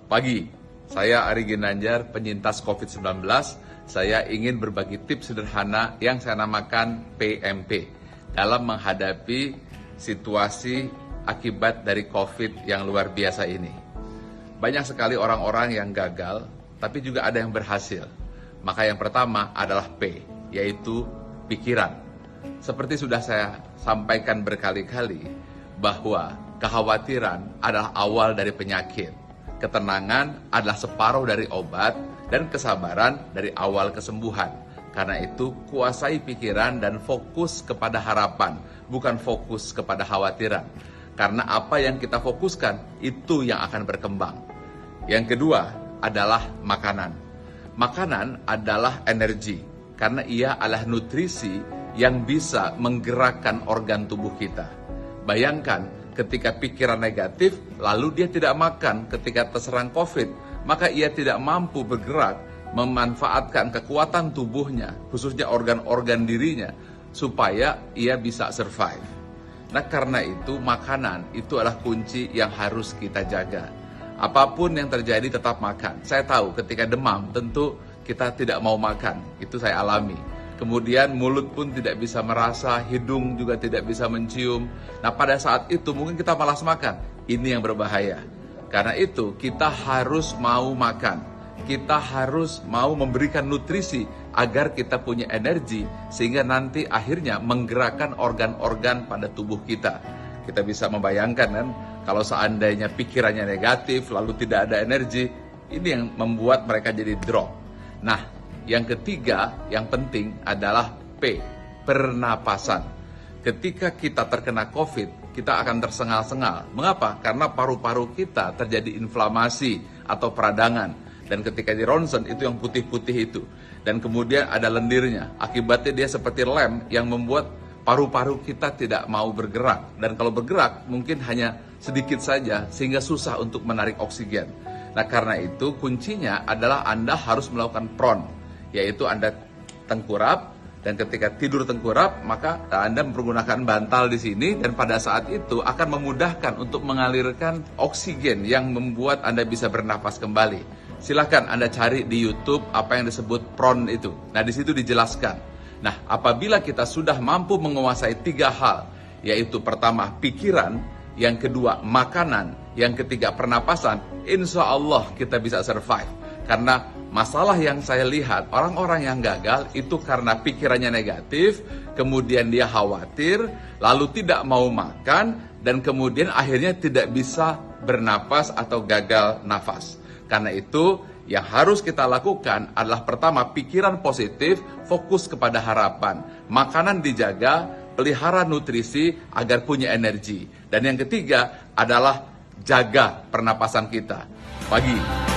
Pagi, saya Ari Ginanjar, penyintas COVID-19. Saya ingin berbagi tips sederhana yang saya namakan PMP dalam menghadapi situasi akibat dari COVID yang luar biasa ini. Banyak sekali orang-orang yang gagal, tapi juga ada yang berhasil. Maka yang pertama adalah P, yaitu pikiran. Seperti sudah saya sampaikan berkali-kali, bahwa kekhawatiran adalah awal dari penyakit. Ketenangan adalah separuh dari obat, dan kesabaran dari awal kesembuhan. Karena itu, kuasai pikiran dan fokus kepada harapan, bukan fokus kepada khawatiran. Karena apa yang kita fokuskan, itu yang akan berkembang. Yang kedua adalah makanan. Makanan adalah energi, karena ia adalah nutrisi yang bisa menggerakkan organ tubuh kita. Bayangkan, ketika pikiran negatif, lalu dia tidak makan ketika terserang COVID, maka ia tidak mampu bergerak, memanfaatkan kekuatan tubuhnya, khususnya organ-organ dirinya, supaya ia bisa survive. Nah, karena itu makanan itu adalah kunci yang harus kita jaga. Apapun yang terjadi tetap makan. Saya tahu ketika demam tentu kita tidak mau makan, itu saya alami. Kemudian mulut pun tidak bisa merasa, hidung juga tidak bisa mencium. Nah, pada saat itu mungkin kita malas makan. Ini yang berbahaya. Karena itu kita harus mau makan. Kita harus mau memberikan nutrisi agar kita punya energi sehingga nanti akhirnya menggerakkan organ-organ pada tubuh kita. Kita bisa membayangkan kan, kalau seandainya pikirannya negatif lalu tidak ada energi, ini yang membuat mereka jadi drop. Nah, yang ketiga, yang penting adalah P, pernapasan. Ketika kita terkena COVID, kita akan tersengal-sengal. Mengapa? Karena paru-paru kita terjadi inflamasi atau peradangan. Dan ketika di ronsen, itu yang putih-putih itu. Dan kemudian ada lendirnya. Akibatnya dia seperti lem yang membuat paru-paru kita tidak mau bergerak. Dan kalau bergerak, mungkin hanya sedikit saja, sehingga susah untuk menarik oksigen. Nah, karena itu kuncinya adalah Anda harus melakukan PRON, yaitu Anda tengkurap, dan ketika tidur tengkurap, maka Anda mempergunakan bantal di sini, dan pada saat itu akan memudahkan untuk mengalirkan oksigen yang membuat Anda bisa bernapas kembali. Silakan Anda cari di YouTube apa yang disebut PRON itu. Nah, di situ dijelaskan. Nah, apabila kita sudah mampu menguasai 3 hal, yaitu pertama pikiran, yang kedua makanan, yang ketiga pernapasan, insya Allah kita bisa survive. Karena masalah yang saya lihat, orang-orang yang gagal itu karena pikirannya negatif, kemudian dia khawatir, lalu tidak mau makan, dan kemudian akhirnya tidak bisa bernapas atau gagal nafas. Karena itu, yang harus kita lakukan adalah pertama, pikiran positif, fokus kepada harapan. Makanan dijaga, pelihara nutrisi agar punya energi. Dan yang ketiga adalah jaga pernapasan kita. Pagi.